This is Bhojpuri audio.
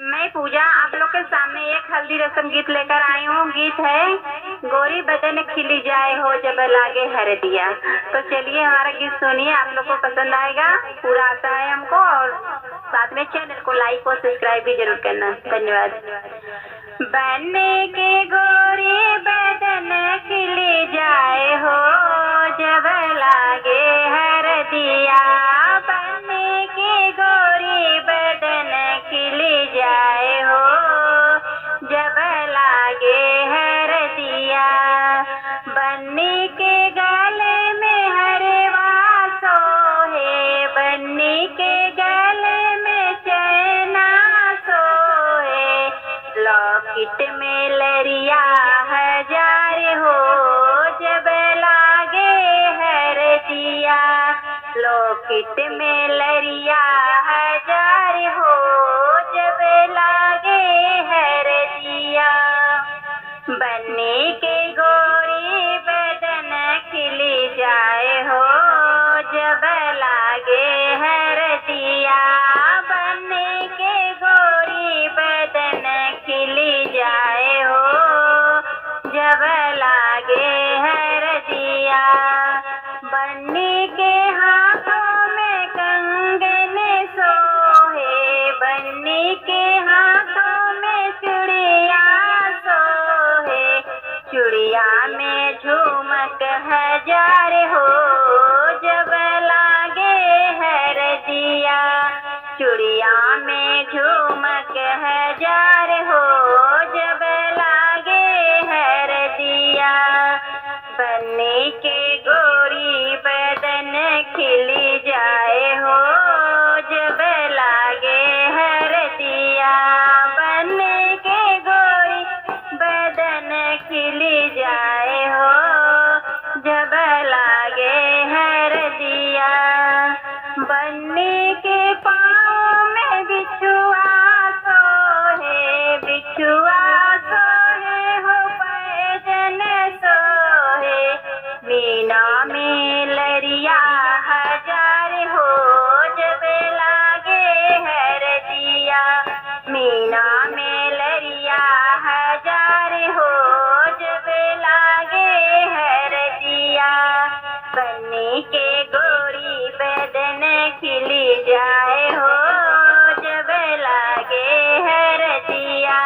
मैं पूजा आप लोग के सामने एक हल्दी रस्म गीत लेकर आई हूँ। गीत है गोरी बदन खिली जाए हो जब लागे हरदिया। तो चलिए हमारा गीत सुनिए, आप लोग को पसंद आएगा, पूरा आता है हमको। और साथ में चैनल को लाइक और सब्सक्राइब भी जरूर करना। धन्यवाद। बनने के गोरी बदन खिली जाए हो जब लागे हरदिया। बनने के गोरी बदन खिली जाए हो जब लागे हरदिया। बन्नी के गले में हरवा सोहे, बन्नी के गले में चैना सोहे। लॉकेट में लरिया हजार हो जब लागे हरदिया। लॉकेट में लरिया हजार हो जब लागे हरदिया। बन्नी के गोरी बदन खिली जाए हो जब लागे हरदिया। बन्नी के गोरी बदन खिली जाए हो जब लागे हरदिया। बन्नी के हाथों में कंगन सोहे, बन्नी के हाथों में चूड़िया सोहे। चूड़िया में झुमक हजार हो जब लागे हरदिया। चूड़िया में झुमक हजार हो जब लागे हरदिया। बन्नी के गोरी बदन खिली जाए हो जब लागे हरदिया। बन्नी के गोरी बदन खिली जाए हो जब लागे हरदिया। बन्नी के पाँव में बिछुआ सोहे, बिछुआ सोहे हो पैजन सोहे। मीना में लरिया हजार हो जब लागे हरदिया। मीना में लरिया हजार हो जब लागे हरदिया। बन्नी के गोरी बदन खिली जाए हो जब लागे हरदिया।